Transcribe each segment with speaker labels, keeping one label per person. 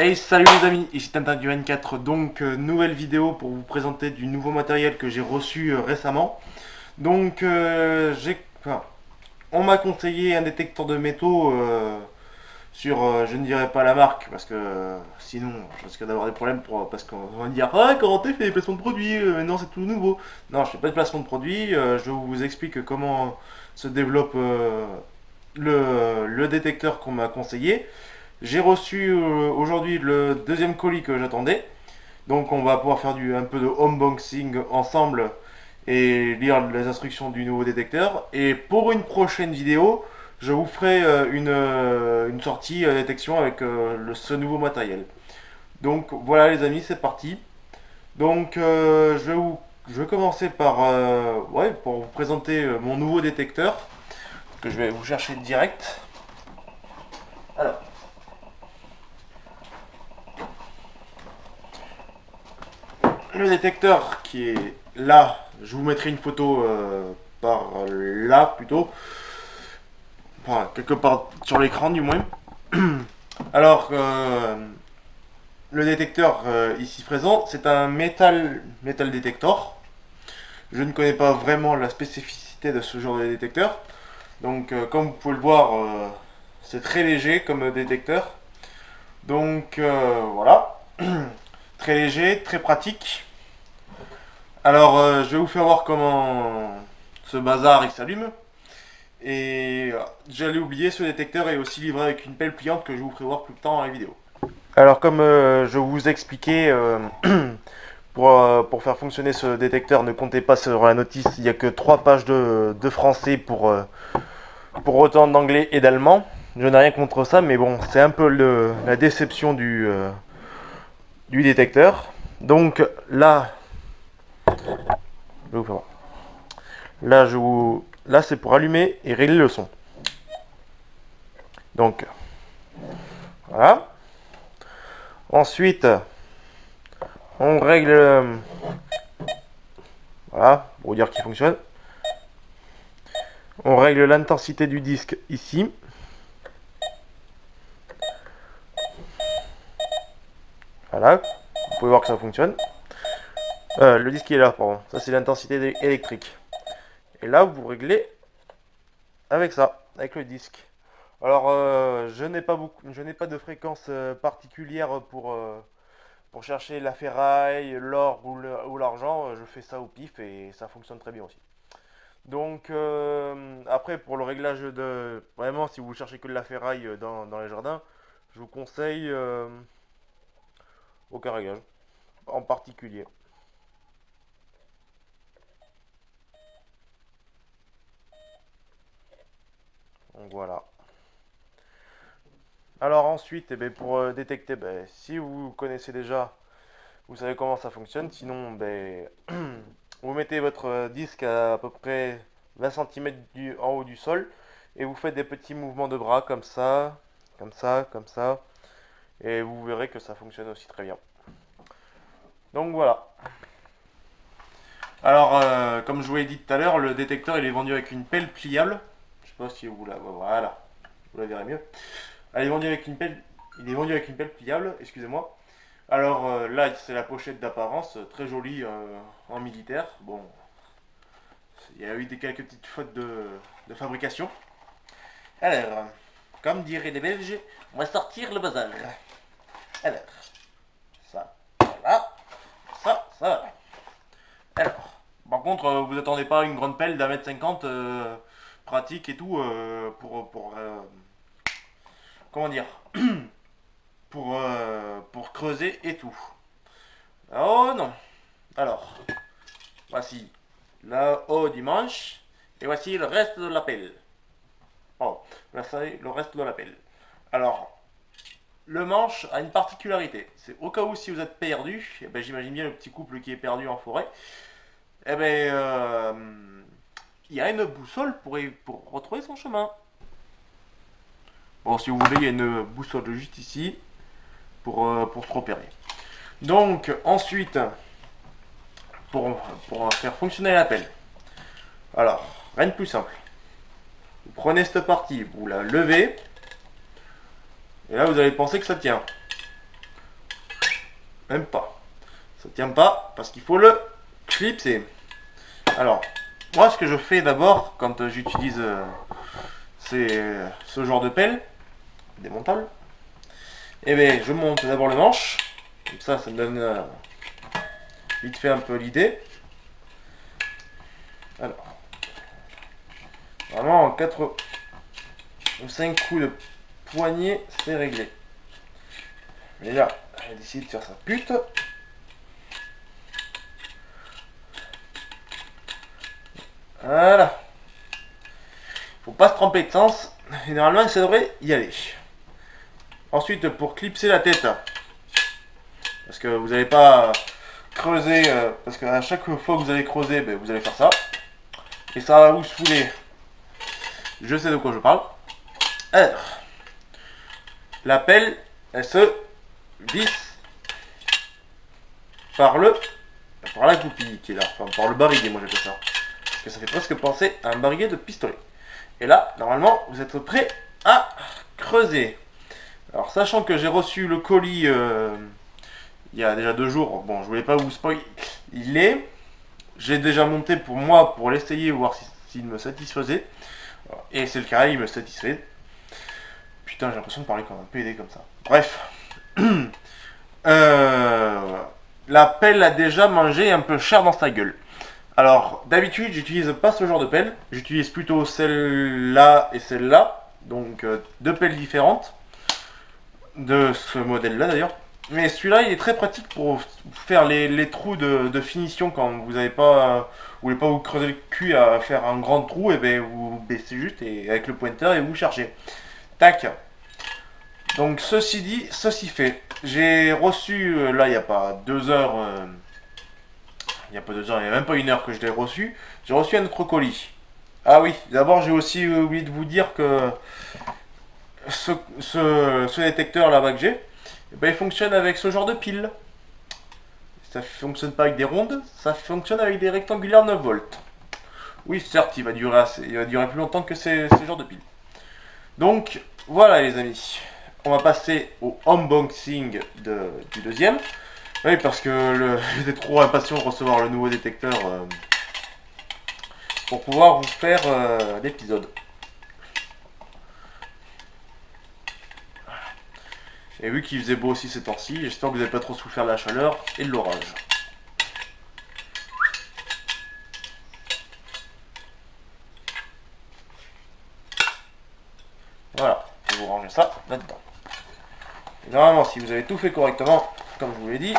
Speaker 1: Hey, salut les amis, ici Tintin du 24, donc nouvelle vidéo pour vous présenter du nouveau matériel que j'ai reçu récemment. Donc on m'a conseillé un détecteur de métaux sur, je ne dirais pas la marque, parce que sinon je risque d'avoir des problèmes parce qu'on va me dire ah Corentin fait des placements de produits, non c'est tout nouveau. Non, je fais pas de placement de produits, je vous explique comment se développe le détecteur qu'on m'a conseillé. J'ai reçu aujourd'hui le deuxième colis que j'attendais. Donc on va pouvoir faire un peu de unboxing ensemble et lire les instructions du nouveau détecteur. Et pour une prochaine vidéo, je vous ferai une sortie détection avec ce nouveau matériel. Donc voilà les amis, c'est parti. Donc je vais commencer pour vous présenter mon nouveau détecteur que je vais vous chercher direct. Alors, le détecteur qui est là, je vous mettrai une photo par là plutôt, enfin quelque part sur l'écran du moins. Alors, le détecteur ici présent, c'est un metal detector. Je ne connais pas vraiment la spécificité de ce genre de détecteur. Donc, comme vous pouvez le voir, c'est très léger comme détecteur. Donc, voilà. Très léger, très pratique. Alors, je vais vous faire voir comment ce bazar il s'allume. Et j'allais oublier, ce détecteur est aussi livré avec une pelle pliante que je vous ferai voir plus tard dans la vidéo. Alors, comme je vous expliquais, pour faire fonctionner ce détecteur, ne comptez pas sur la notice, il n'y a que 3 pages de français pour autant d'anglais et d'allemand. Je n'ai rien contre ça, mais bon, c'est un peu la déception du détecteur. Donc là, je vais vous faire voir. Là, c'est pour allumer et régler le son. Donc, voilà. Ensuite, on règle, voilà, pour vous dire qu'il fonctionne. On règle l'intensité du disque ici. Voilà, vous pouvez voir que ça fonctionne. Le disque est là, pardon. Ça, c'est l'intensité électrique. Et là, vous réglez avec ça, avec le disque. Alors, je n'ai pas de fréquence particulière pour chercher la ferraille, l'or ou l'argent. Je fais ça au pif et ça fonctionne très bien aussi. Donc, après, pour le réglage vraiment, si vous cherchez que de la ferraille dans les jardins, je vous conseille aucun réglage en particulier. Donc voilà. Alors ensuite, pour détecter, si vous connaissez déjà, vous savez comment ça fonctionne. Sinon, vous mettez votre disque à peu près 20 cm en haut du sol et vous faites des petits mouvements de bras comme ça, comme ça, comme ça. Et vous verrez que ça fonctionne aussi très bien. Donc voilà. Alors, comme je vous l'ai dit tout à l'heure, le détecteur il est vendu avec une pelle pliable. Je sais pas si vous la voilà, vous la verrez mieux. Il est vendu avec une pelle, pliable, excusez-moi. Alors là, c'est la pochette d'apparence, très jolie en militaire. Bon, il y a eu quelques petites fautes de fabrication. Alors, comme diraient les Belges, on va sortir le bazar. Alors, ça, voilà, ça va. Alors, par contre, vous attendez pas une grande pelle d'1 m 50 pratique et tout comment dire pour creuser et tout. Oh non. Alors, voici le haut du manche et voici le reste de la pelle. Oh, là c'est le reste de la pelle. Alors, le manche a une particularité. C'est au cas où si vous êtes perdu, j'imagine bien le petit couple qui est perdu en forêt. Il y a une boussole pour retrouver son chemin. Bon, si vous voulez, il y a une boussole juste ici pour se repérer. Donc, ensuite, pour faire fonctionner la pelle, alors, rien de plus simple. Vous prenez cette partie, vous la levez, et là, vous allez penser que ça tient. Même pas. Ça tient pas parce qu'il faut le clipser. Alors, moi ce que je fais d'abord quand j'utilise ce genre de pelle démontable, et bien je monte d'abord le manche. Comme ça me donne vite fait un peu l'idée. Alors, vraiment en 4 ou 5 coups de poignet, c'est réglé. Mais là, j'ai décidé de faire sa pute. Voilà. Faut pas se tromper de sens. Généralement, ça devrait y aller. Ensuite, pour clipser la tête, parce que vous n'allez pas creuser, parce qu'à chaque fois que vous allez creuser, ben, vous allez faire ça. Et ça va vous saouler. Je sais de quoi je parle. Alors, la pelle, elle se visse par la goupille qui est là, enfin par le barillet, moi j'appelle ça. Parce que ça fait presque penser à un barillet de pistolet. Et là, normalement, vous êtes prêt à creuser. Alors, sachant que j'ai reçu le colis il y a déjà 2 jours, bon, je voulais pas vous spoiler, j'ai déjà monté pour moi pour l'essayer, voir s'il me satisfaisait. Et c'est le cas, il me satisfait. Putain, j'ai l'impression de parler comme un PD comme ça. Bref. La pelle a déjà mangé un peu cher dans sa gueule. Alors, d'habitude, j'utilise pas ce genre de pelle. J'utilise plutôt celle-là et celle-là. Donc, 2 pelles différentes. De ce modèle-là d'ailleurs. Mais celui-là, il est très pratique pour faire les trous de finition quand vous n'avez pas, vous voulez pas vous creuser le cul à faire un grand trou, et bien vous baissez juste et avec le pointeur et vous cherchez. Tac. Donc ceci dit, ceci fait. J'ai reçu là il n'y a pas 2 heures, il n'y a pas 2 heures, il n'y a même pas 1 heure que je l'ai reçu. J'ai reçu un autre colis. Ah oui, d'abord j'ai aussi oublié de vous dire que ce détecteur là-bas que j'ai, eh ben, il fonctionne avec ce genre de pile. Ça fonctionne pas avec des rondes, ça fonctionne avec des rectangulaires 9 volts. Oui, certes, il va durer plus longtemps que ces genres de piles. Donc, voilà les amis. On va passer au unboxing du deuxième. Oui, parce que j'étais trop impatient de recevoir le nouveau détecteur pour pouvoir vous faire l'épisode. Et vu qu'il faisait beau aussi ces temps-ci, j'espère que vous n'avez pas trop souffert de la chaleur et de l'orage. Voilà, et vous rangez ça là-dedans. Et normalement, si vous avez tout fait correctement, comme je vous l'ai dit,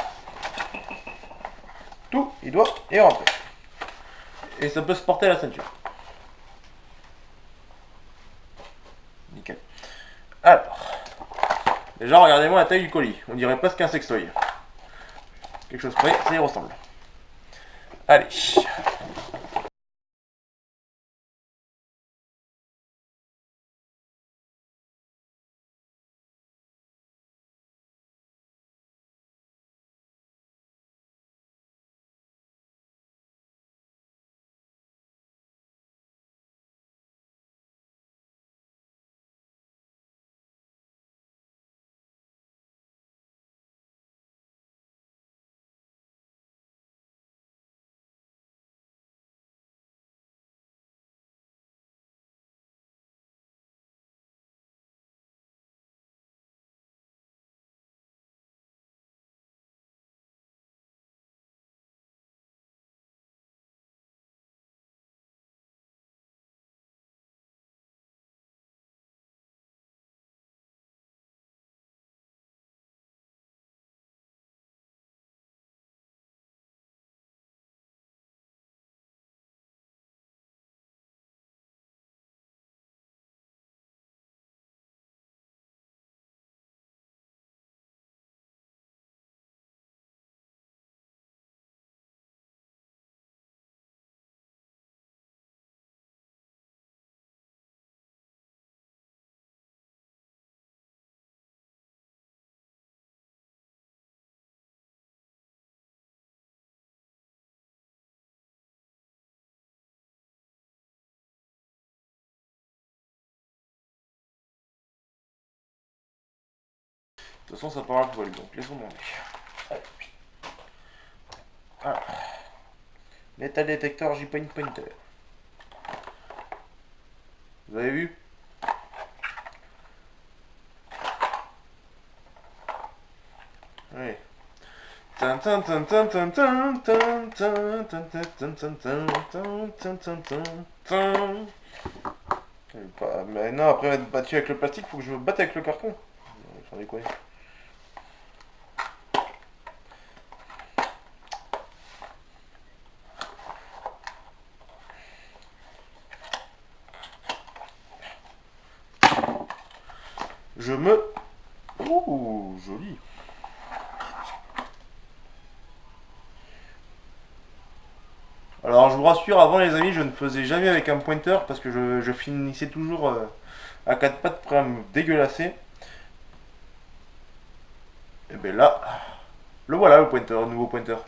Speaker 1: tout, il doit y rentrer. Et ça peut se porter à la ceinture. Nickel. Alors, déjà, regardez-moi la taille du colis. On dirait presque un sextoy. Quelque chose près, ça y ressemble. Allez. De toute façon, ça parle à poil, donc laissons demander. Allez, putain. Voilà. Metal detector J-point pointer. Vous avez vu? Oui. Mais non, après être battu avec le plastique, faut que je me batte avec le carton. Sans déconner. Je me... Ouh, joli. Alors je vous rassure, avant les amis, je ne faisais jamais avec un pointeur parce que je finissais toujours à quatre pattes prêt à me dégueulasser. Et bien là, le voilà le pointeur, le nouveau pointeur.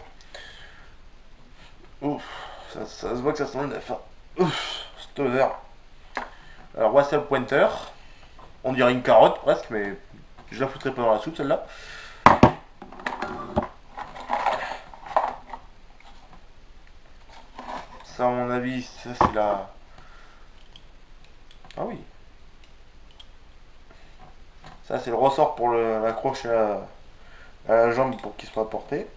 Speaker 1: Ouf, ça se voit que ça sent le neuf. Hein. Ouf, cette odeur. Alors voici le pointeur. On dirait une carotte presque, mais je la foutrais pas dans la soupe celle-là. Ça à mon avis, ça c'est la... Ah oui. Ça c'est le ressort pour l'accroche à la jambe pour qu'il soit porté.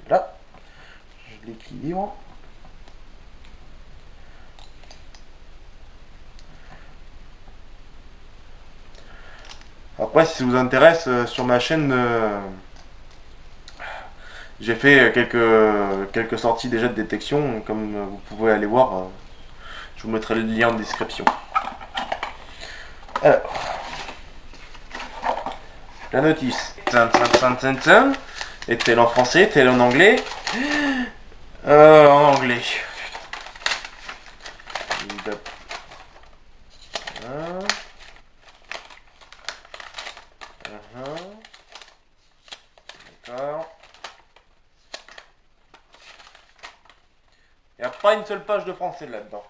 Speaker 1: Là, je l'équilibre. Après, si ça vous intéresse, sur ma chaîne, j'ai fait quelques sorties déjà de détection, comme vous pouvez aller voir. Je vous mettrai le lien en description. Alors, la notice. Est-elle en français? Est-elle en anglais? En anglais. D'accord. Il n'y a pas une seule page de français là-dedans.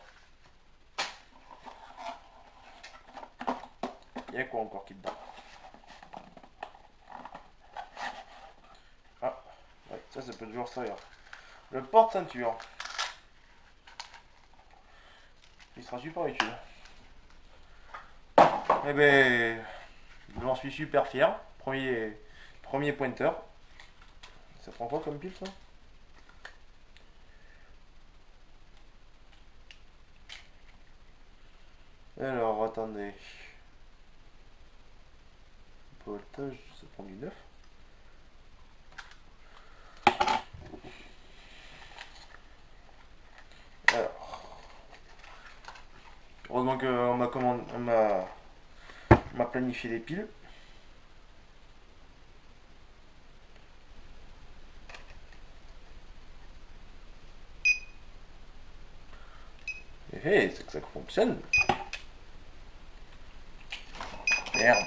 Speaker 1: Il y a quoi encore qui est dedans? Ah, ouais, ça peut toujours servir. Le porte-ceinture. Il sera super utile. Eh ben, j'en suis super fier. Premier pointeur. Ça prend quoi comme pile ça? Alors, attendez. Voltage, ça prend du 9. Alors, heureusement qu'on m'a planifié les piles. Et c'est que ça fonctionne. Merde.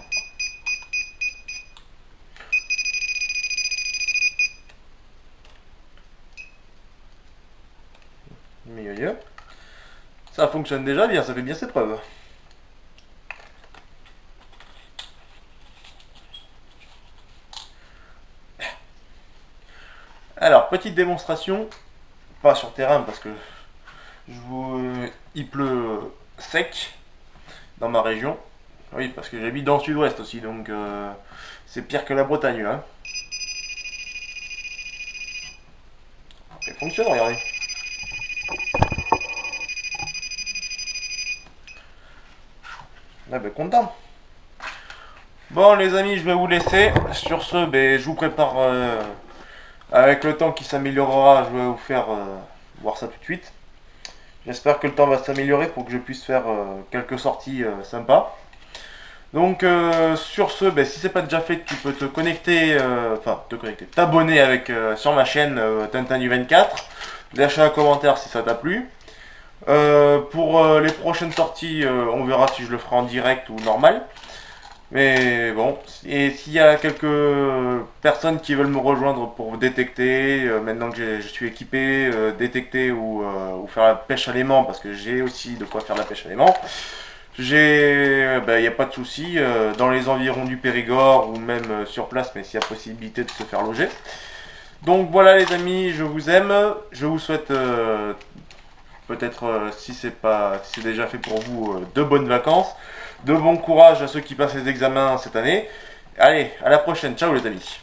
Speaker 1: Milieu. Ça fonctionne déjà bien, ça fait bien ses preuves. Alors, petite démonstration, pas sur terrain parce que il pleut sec dans ma région. Oui, parce que j'habite dans le sud-ouest aussi, donc c'est pire que la Bretagne là. Ça fonctionne, regardez. Ah ben content. Bon les amis, je vais vous laisser. Sur ce, ben, je vous prépare avec le temps qui s'améliorera, je vais vous faire voir ça tout de suite. J'espère que le temps va s'améliorer pour que je puisse faire quelques sorties sympas. Donc sur ce, ben, si c'est pas déjà fait, tu peux te connecter, t'abonner avec sur ma chaîne Tintanu24, lâcher un commentaire si ça t'a plu. Pour les prochaines sorties, on verra si je le ferai en direct ou normal. Mais bon, et s'il y a quelques personnes qui veulent me rejoindre pour détecter, maintenant que je suis équipé, détecter ou faire la pêche à l'aimant, parce que j'ai aussi de quoi faire la pêche à l'aimant, Il n'y a pas de souci, dans les environs du Périgord ou même sur place, mais s'il y a possibilité de se faire loger. Donc voilà les amis, je vous aime, je vous souhaite peut-être si c'est déjà fait pour vous, de bonnes vacances, de bon courage à ceux qui passent les examens cette année. Allez, à la prochaine, ciao les amis.